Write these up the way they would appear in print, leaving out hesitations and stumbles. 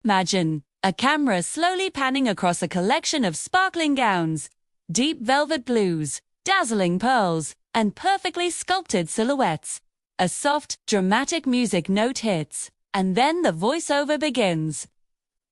Imagine a camera slowly panning across a collection of sparkling gowns, deep velvet blues, dazzling pearls, and perfectly sculpted silhouettes. A soft, dramatic music note hits, and then the voiceover begins.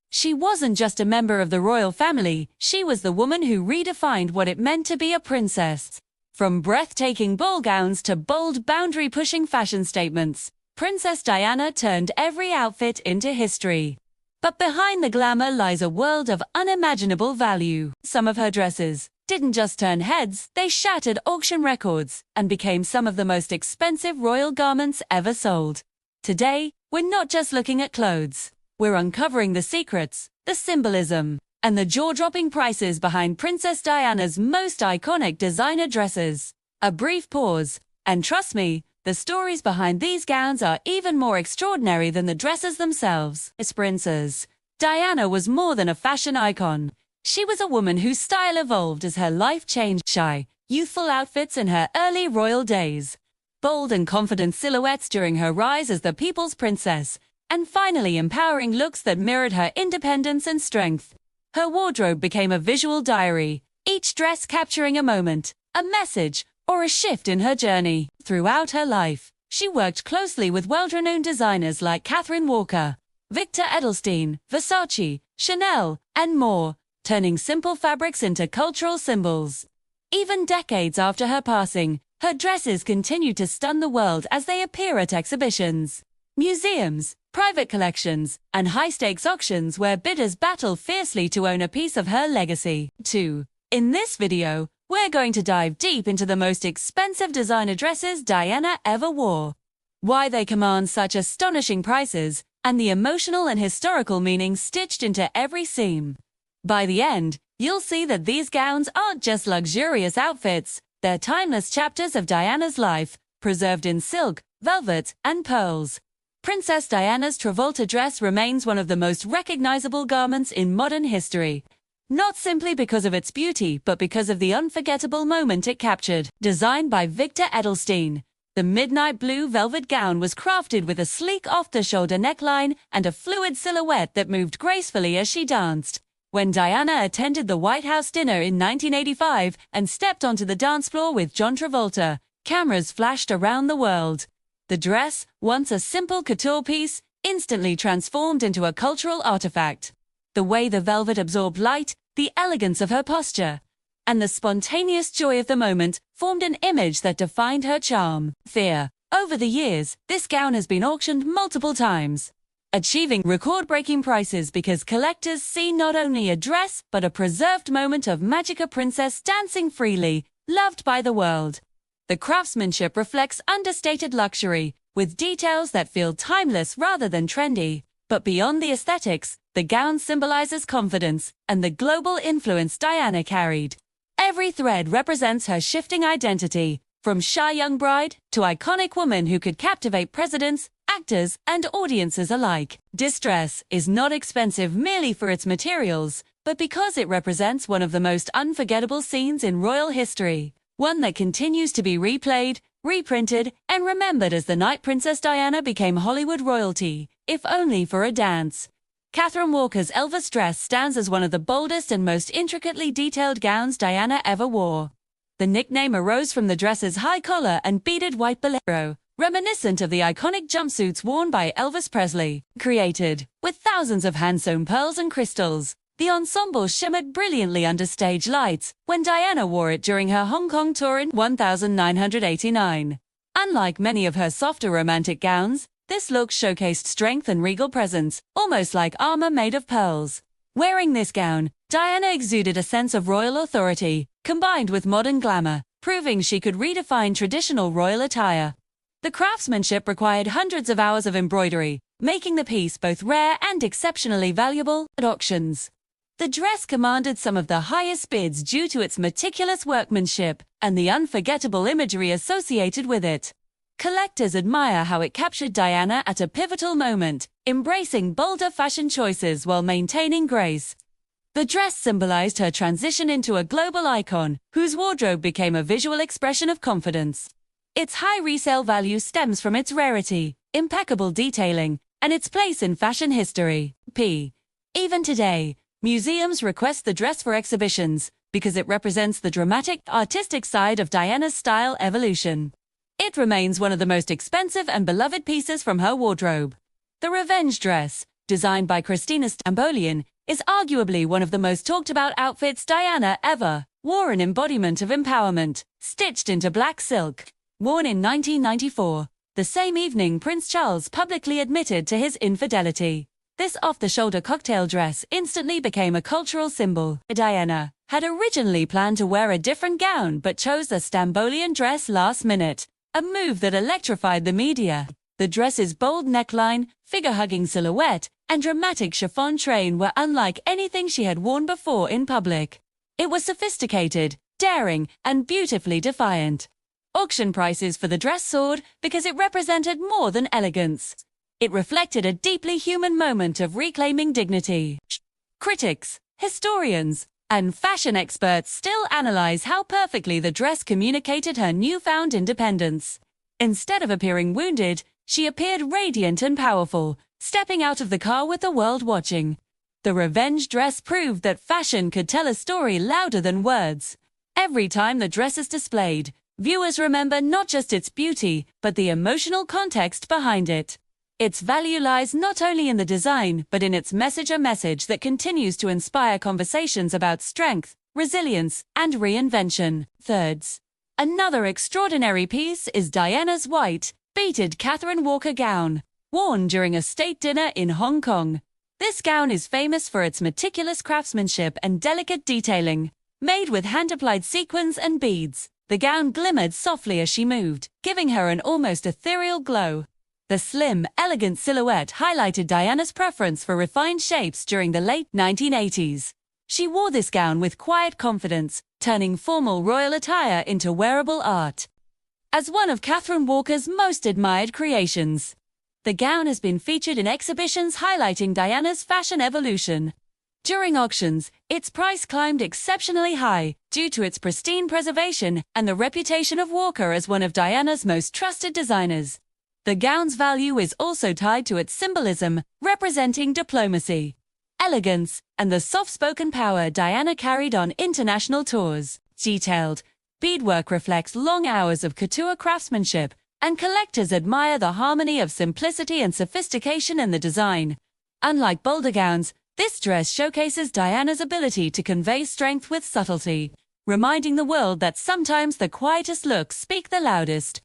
She wasn't just a member of the royal family, she was the woman who redefined what it meant to be a princess. From breathtaking ball gowns to bold, boundary-pushing fashion statements, Princess Diana turned every outfit into history. But behind the glamour lies a world of unimaginable value. Some of her dresses didn't just turn heads, they shattered auction records and became some of the most expensive royal garments ever sold. Today, we're not just looking at clothes. We're uncovering the secrets, the symbolism, and the jaw-dropping prices behind Princess Diana's most iconic designer dresses. A brief pause, and trust me, the stories behind these gowns are even more extraordinary than the dresses themselves. As princess, Diana was more than a fashion icon. She was a woman whose style evolved as her life changed. Shy, youthful outfits in her early royal days, bold and confident silhouettes during her rise as the people's princess, and finally empowering looks that mirrored her independence and strength. Her wardrobe became a visual diary, each dress capturing a moment, a message, or a shift in her journey. Throughout her life, she worked closely with well-renowned designers like Catherine Walker, Victor Edelstein, Versace, Chanel, and more, turning simple fabrics into cultural symbols. Even decades after her passing, her dresses continue to stun the world as they appear at exhibitions, museums, private collections, and high-stakes auctions where bidders battle fiercely to own a piece of her legacy. 2. In this video, we're going to dive deep into the most expensive designer dresses Diana ever wore, why they command such astonishing prices, and the emotional and historical meaning stitched into every seam. By the end, you'll see that these gowns aren't just luxurious outfits, they're timeless chapters of Diana's life, preserved in silk, velvet, and pearls. Princess Diana's Travolta dress remains one of the most recognizable garments in modern history. Not simply because of its beauty, but because of the unforgettable moment it captured. Designed by Victor Edelstein, the midnight blue velvet gown was crafted with a sleek off-the-shoulder neckline and a fluid silhouette that moved gracefully as she danced. When Diana attended the White House dinner in 1985 and stepped onto the dance floor with John Travolta, cameras flashed around the world. The dress, once a simple couture piece, instantly transformed into a cultural artifact. The way the velvet absorbed light, the elegance of her posture, and the spontaneous joy of the moment formed an image that defined her charm. Over the years, this gown has been auctioned multiple times, achieving record-breaking prices because collectors see not only a dress but a preserved moment of magic, a princess dancing freely, loved by the world. The craftsmanship reflects understated luxury, with details that feel timeless rather than trendy. But beyond the aesthetics, the gown symbolizes confidence and the global influence Diana carried. Every thread represents her shifting identity, from shy young bride to iconic woman who could captivate presidents, actors, and audiences alike. This dress is not expensive merely for its materials, but because it represents one of the most unforgettable scenes in royal history. One that continues to be replayed, reprinted, and remembered as the night Princess Diana became Hollywood royalty, if only for a dance. Catherine Walker's Elvis dress stands as one of the boldest and most intricately detailed gowns Diana ever wore. The nickname arose from the dress's high collar and beaded white bolero, reminiscent of the iconic jumpsuits worn by Elvis Presley. Created with thousands of hand-sewn pearls and crystals, the ensemble shimmered brilliantly under stage lights when Diana wore it during her Hong Kong tour in 1989. Unlike many of her softer romantic gowns, this look showcased strength and regal presence, almost like armor made of pearls. Wearing this gown, Diana exuded a sense of royal authority, combined with modern glamour, proving she could redefine traditional royal attire. The craftsmanship required hundreds of hours of embroidery, making the piece both rare and exceptionally valuable at auctions. The dress commanded some of the highest bids due to its meticulous workmanship and the unforgettable imagery associated with it. Collectors admire how it captured Diana at a pivotal moment, embracing bolder fashion choices while maintaining grace. The dress symbolized her transition into a global icon, whose wardrobe became a visual expression of confidence. Its high resale value stems from its rarity, impeccable detailing, and its place in fashion history. Even today, museums request the dress for exhibitions because it represents the dramatic, artistic side of Diana's style evolution. It remains one of the most expensive and beloved pieces from her wardrobe. The revenge dress, designed by Christina Stambolian, is arguably one of the most talked about outfits Diana ever wore, an embodiment of empowerment, stitched into black silk. Worn in 1994, the same evening Prince Charles publicly admitted to his infidelity. This off-the-shoulder cocktail dress instantly became a cultural symbol. Diana had originally planned to wear a different gown but chose the Stambolian dress last minute, a move that electrified the media. The dress's bold neckline, figure-hugging silhouette, and dramatic chiffon train were unlike anything she had worn before in public. It was sophisticated, daring, and beautifully defiant. Auction prices for the dress soared because it represented more than elegance. It reflected a deeply human moment of reclaiming dignity. Critics, historians, and fashion experts still analyze how perfectly the dress communicated her newfound independence. Instead of appearing wounded, she appeared radiant and powerful, stepping out of the car with the world watching. The revenge dress proved that fashion could tell a story louder than words. Every time the dress is displayed, viewers remember not just its beauty, but the emotional context behind it. Its value lies not only in the design, but in its message, a message that continues to inspire conversations about strength, resilience, and reinvention. Thirds. Another extraordinary piece is Diana's white, beaded Catherine Walker gown, worn during a state dinner in Hong Kong. This gown is famous for its meticulous craftsmanship and delicate detailing. Made with hand-applied sequins and beads, the gown glimmered softly as she moved, giving her an almost ethereal glow. The slim, elegant silhouette highlighted Diana's preference for refined shapes during the late 1980s. She wore this gown with quiet confidence, turning formal royal attire into wearable art. As one of Catherine Walker's most admired creations, the gown has been featured in exhibitions highlighting Diana's fashion evolution. During auctions, its price climbed exceptionally high due to its pristine preservation and the reputation of Walker as one of Diana's most trusted designers. The gown's value is also tied to its symbolism, representing diplomacy, elegance, and the soft-spoken power Diana carried on international tours. Detailed beadwork reflects long hours of couture craftsmanship, and collectors admire the harmony of simplicity and sophistication in the design. Unlike bolder gowns, this dress showcases Diana's ability to convey strength with subtlety, reminding the world that sometimes the quietest looks speak the loudest.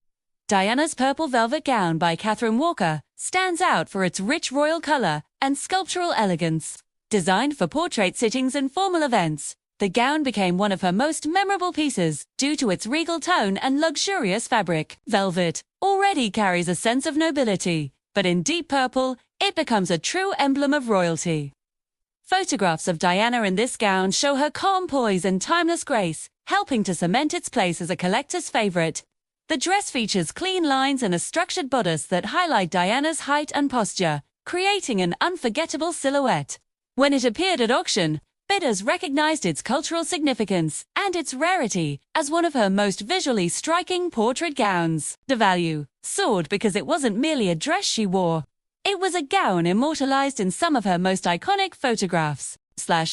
Diana's purple velvet gown by Catherine Walker stands out for its rich royal color and sculptural elegance. Designed for portrait sittings and formal events, the gown became one of her most memorable pieces due to its regal tone and luxurious fabric. Velvet already carries a sense of nobility, but in deep purple, it becomes a true emblem of royalty. Photographs of Diana in this gown show her calm poise and timeless grace, helping to cement its place as a collector's favorite. The dress features clean lines and a structured bodice that highlight Diana's height and posture, creating an unforgettable silhouette. When it appeared at auction, bidders recognized its cultural significance and its rarity as one of her most visually striking portrait gowns. The value soared because it wasn't merely a dress she wore. It was a gown immortalized in some of her most iconic photographs.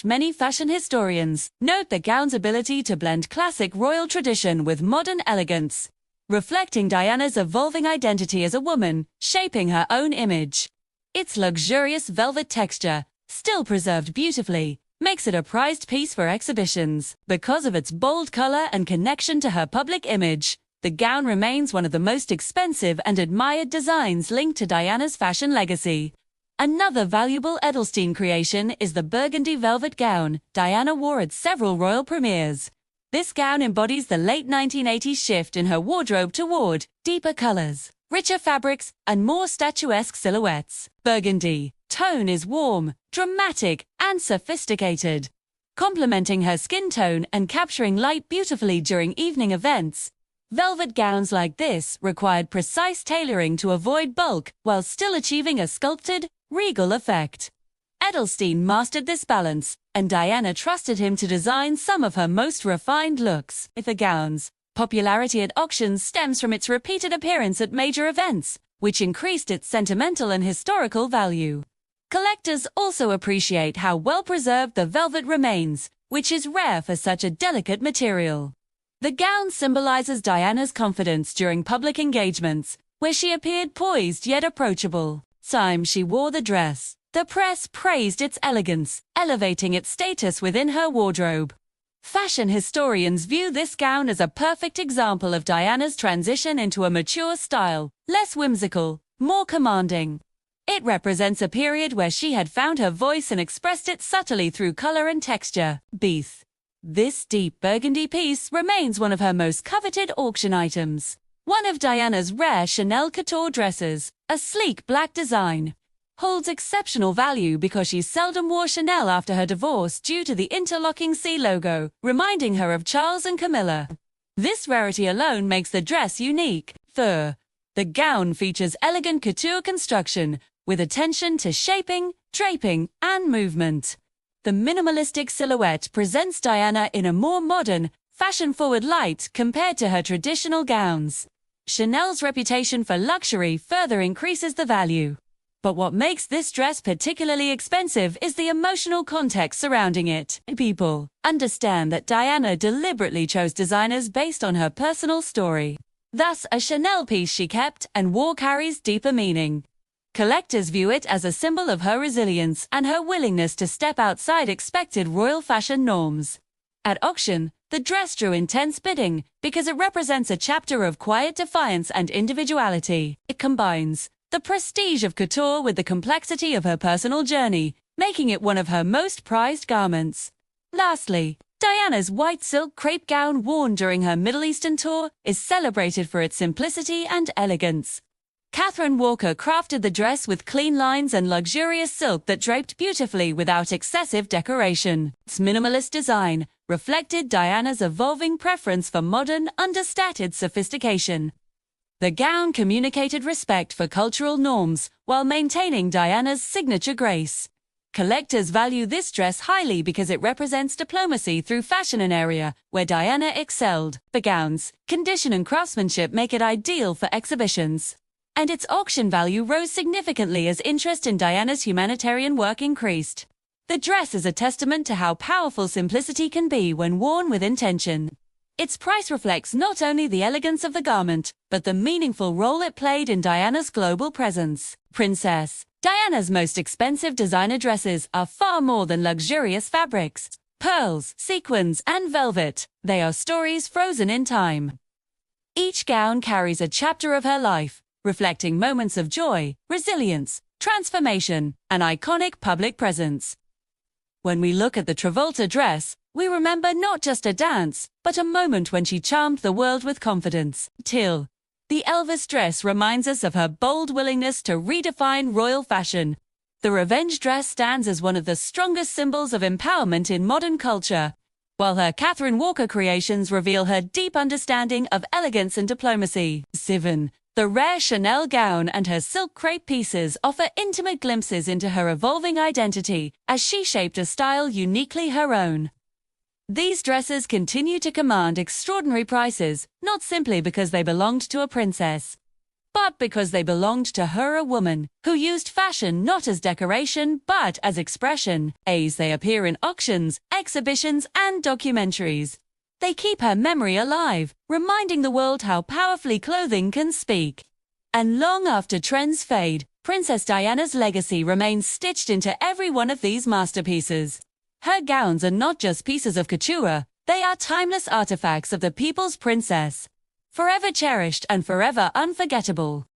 Many fashion historians note the gown's ability to blend classic royal tradition with modern elegance, reflecting Diana's evolving identity as a woman, shaping her own image. Its luxurious velvet texture, still preserved beautifully, makes it a prized piece for exhibitions. Because of its bold color and connection to her public image, the gown remains one of the most expensive and admired designs linked to Diana's fashion legacy. Another valuable Edelstein creation is the burgundy velvet gown Diana wore at several royal premieres. This gown embodies the late 1980s shift in her wardrobe toward deeper colors, richer fabrics, and more statuesque silhouettes. Burgundy tone is warm, dramatic, and sophisticated, complementing her skin tone and capturing light beautifully during evening events. Velvet gowns like this required precise tailoring to avoid bulk while still achieving a sculpted, regal effect. Edelstein mastered this balance, and Diana trusted him to design some of her most refined looks. The gown's popularity at auctions stems from its repeated appearance at major events, which increased its sentimental and historical value. Collectors also appreciate how well-preserved the velvet remains, which is rare for such a delicate material. The gown symbolizes Diana's confidence during public engagements, where she appeared poised yet approachable. Time she wore the dress, the press praised its elegance, elevating its status within her wardrobe. Fashion historians view this gown as a perfect example of Diana's transition into a mature style, less whimsical, more commanding. It represents a period where she had found her voice and expressed it subtly through color and texture. Beath. This deep burgundy piece remains one of her most coveted auction items. One of Diana's rare Chanel couture dresses, a sleek black design, holds exceptional value because she seldom wore Chanel after her divorce due to the interlocking C logo, reminding her of Charles and Camilla. This rarity alone makes the dress unique. Fur. The gown features elegant couture construction, with attention to shaping, draping, and movement. The minimalistic silhouette presents Diana in a more modern, fashion-forward light compared to her traditional gowns. Chanel's reputation for luxury further increases the value. But what makes this dress particularly expensive is the emotional context surrounding it. People understand that Diana deliberately chose designers based on her personal story. Thus, a Chanel piece she kept and wore carries deeper meaning. Collectors view it as a symbol of her resilience and her willingness to step outside expected royal fashion norms. At auction, the dress drew intense bidding because it represents a chapter of quiet defiance and individuality. It combines the prestige of couture with the complexity of her personal journey, making it one of her most prized garments. Lastly, Diana's white silk crepe gown worn during her Middle Eastern tour is celebrated for its simplicity and elegance. Catherine Walker crafted the dress with clean lines and luxurious silk that draped beautifully without excessive decoration. Its minimalist design reflected Diana's evolving preference for modern, understated sophistication. The gown communicated respect for cultural norms while maintaining Diana's signature grace. Collectors value this dress highly because it represents diplomacy through fashion, an area where Diana excelled. The gown's condition and craftsmanship make it ideal for exhibitions. And its auction value rose significantly as interest in Diana's humanitarian work increased. The dress is a testament to how powerful simplicity can be when worn with intention. Its price reflects not only the elegance of the garment, but the meaningful role it played in Diana's global presence. Princess Diana's most expensive designer dresses are far more than luxurious fabrics, pearls, sequins, and velvet. They are stories frozen in time. Each gown carries a chapter of her life, reflecting moments of joy, resilience, transformation, and iconic public presence. When we look at the Travolta dress, we remember not just a dance, but a moment when she charmed the world with confidence. Till, the Elvis dress reminds us of her bold willingness to redefine royal fashion. The revenge dress stands as one of the strongest symbols of empowerment in modern culture, while her Catherine Walker creations reveal her deep understanding of elegance and diplomacy. Sivan. The rare Chanel gown and her silk crepe pieces offer intimate glimpses into her evolving identity as she shaped a style uniquely her own. These dresses continue to command extraordinary prices, not simply because they belonged to a princess, but because they belonged to her, a woman who used fashion not as decoration but as expression. As they appear in auctions, exhibitions, and documentaries, they keep her memory alive, reminding the world how powerfully clothing can speak. And long after trends fade, Princess Diana's legacy remains stitched into every one of these masterpieces. Her gowns are not just pieces of couture, they are timeless artifacts of the people's princess, forever cherished and forever unforgettable.